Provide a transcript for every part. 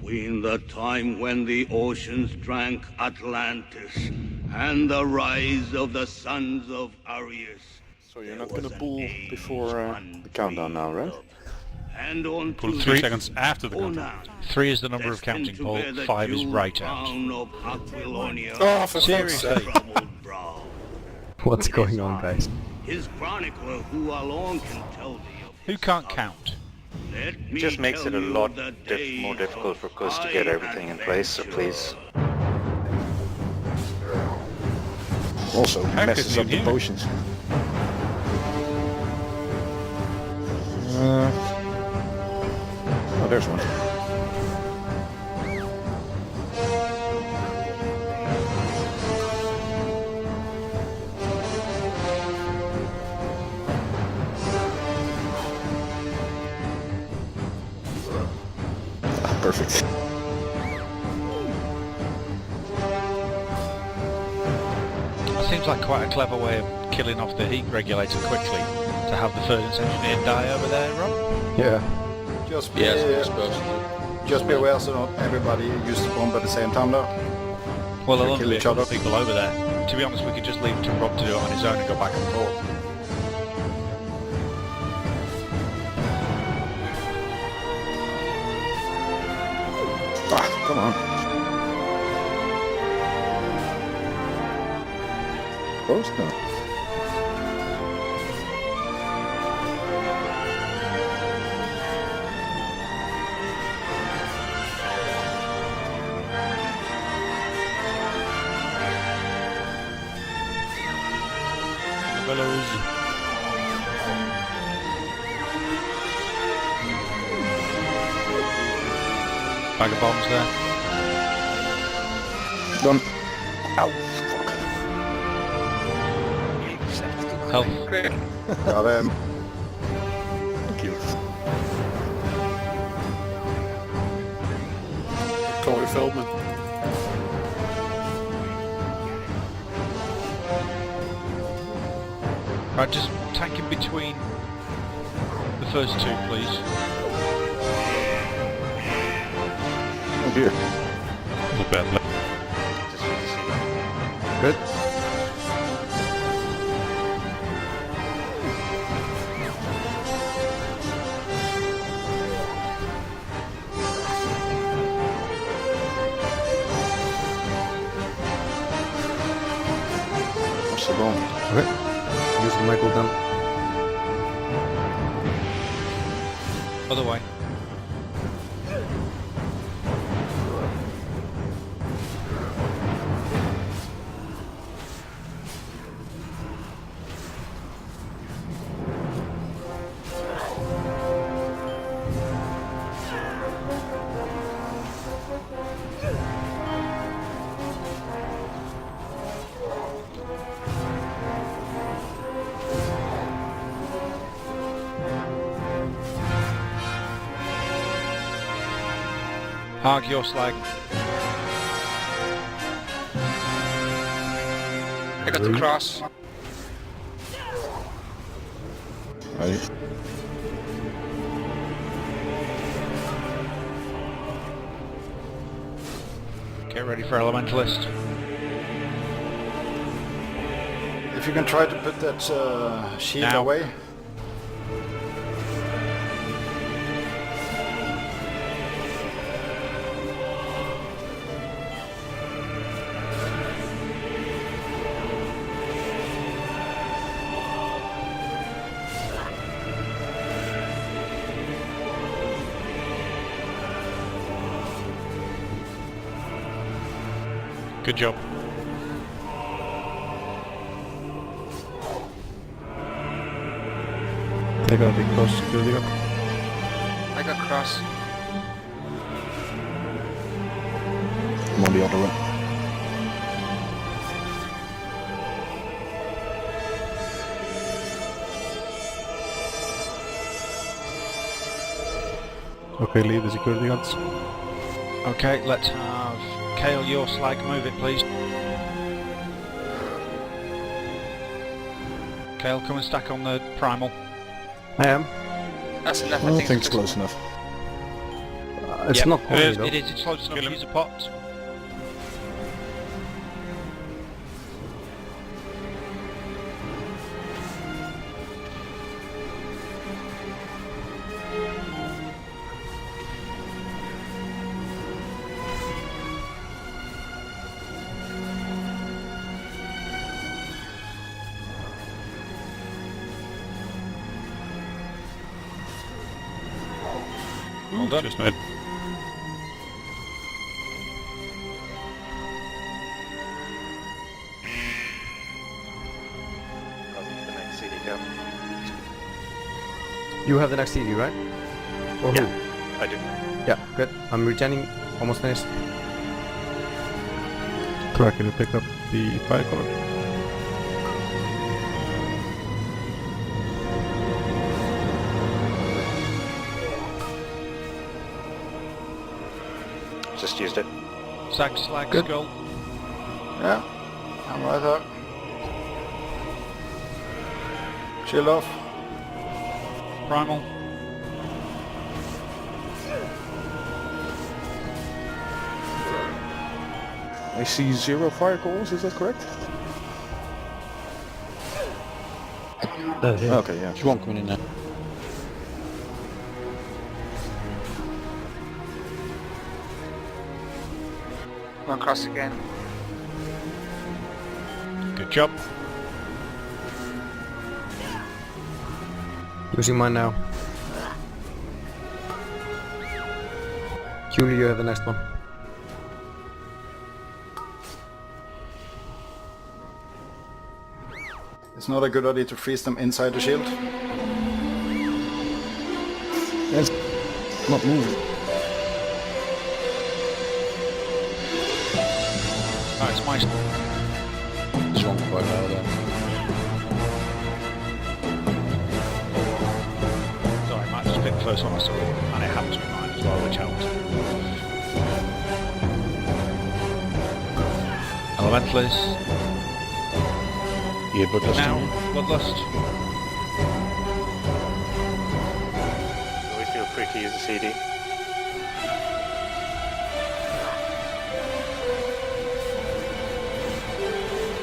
Between the time when the oceans drank Atlantis and the rise of the sons of Arius. So you're not gonna pull before the countdown now, right? And on Pull 3 seconds after the countdown. 3 is the number of counting, Paul. 5 is right out. Oh, for Seriously. What's going on, guys? His chronicler, who alone can tell thee of Who can't count? It just makes it a lot more difficult for Kus to get everything in place, so please. Also messes up the potions. Oh, there's one. Perfect. That seems like quite a clever way of killing off the heat regulator quickly, to have the furnace engineer die over there, Rob. Yeah. Just be aware so not everybody use the bomb at the same time though. Well, there'll kill only be each a other. couple of people over there. To be honest, we could just leave it to Rob to do it on his own and go back and forth. Ah, come on. Close now. Bellows. Bag of bombs there. Done. Ow, Help. Got him. thank you. Corey Feldman. Right, just tank in between the first 2, please. Oh dear. Not bad. Good. What's the bomb? Okay. Using my cooldown. Other way. Arg your slag. I got the cross. Right. Get ready for Elementalist. If you can try to put that shield Now. away. Good job. They got a big cross building up. I got cross. I'm on the other one. Okay, leave the security guards. Okay, let's have Kale your slag. Move it, please. Kale, come and stack on the primal. I am. That's enough, I don't think it's close enough. It's Yep, not it horny is, though. it is, it's close enough to use a pot. Well done. Just made. The next CD cap. You have the next CD, right? Or Yeah. who? I do. Yeah, good. I'm regenning. Almost finished. Correct, can you pick up the fire color? Just used it. Sag, slag, Good. skull. Yeah, I'm right up. Shield off. Primal. I see 0 fire calls, is that correct? Okay, yeah. There's one coming in now. One cross again. Good job. Using mine now. Julie, you have the next one. It's not a good idea to freeze them inside the shield. It's not moving. Oh, it's my... There's one quite low there. Sorry, I might just pick the first one I saw, and it happens to be mine as well, which helped. Elementalist. Yeah, Bloodlust. Now, Bloodlust. We feel free to use the CD.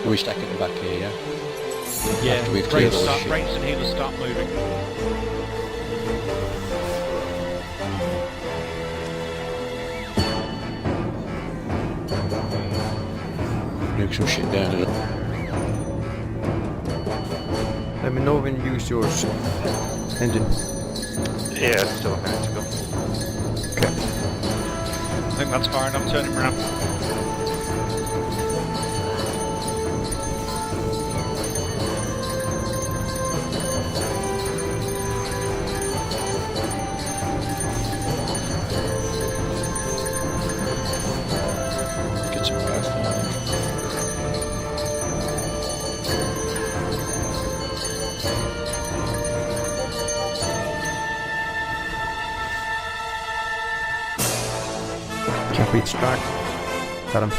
Are we stack at the back here, yeah? Yeah, After we've cleared all this shit. Ranged and healers start moving. Nuke some shit down to the... Let me know when you use yours. Engine. Yeah, it's still a minute to go. I think that's far enough, turn him around. Get some fast down. Can't reach track. Got him.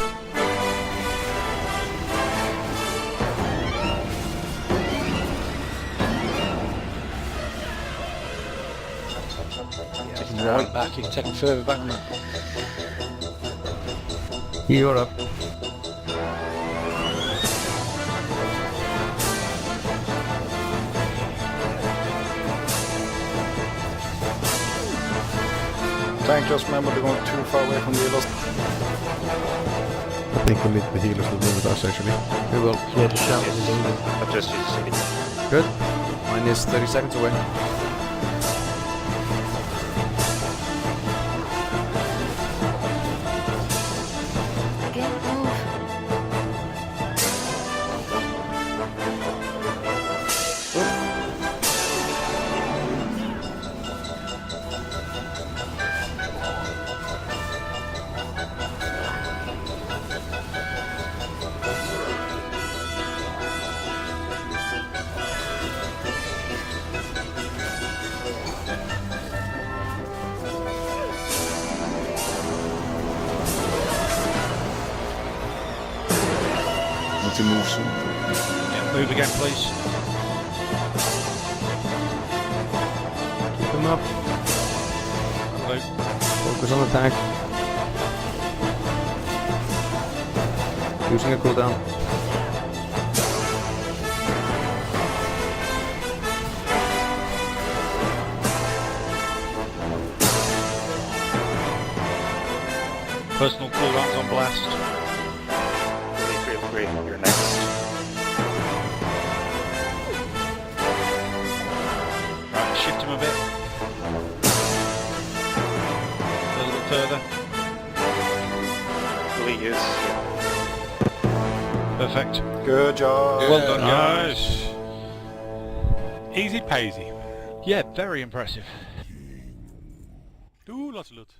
Take him right back, you can take him further back. You're up. Tank, just remember they're going too far away from the healers. I think we'll leave the healers will move with us actually. We will. Yeah, just shout Yes. I've just used the CD. Good. Mine is 30 seconds away. Again, move. Need to move soon. Yeah, move again, please. Keep him up. Luke. Hold Focus on the tank. Using a cooldown. Personal cooldowns on blast. Feel free, you're next. Right, shift him a bit. A little bit further. Fully use. Perfect. Good job. Well done, Nice. Easy peasy. Yeah, very impressive. Ooh, lots of loot.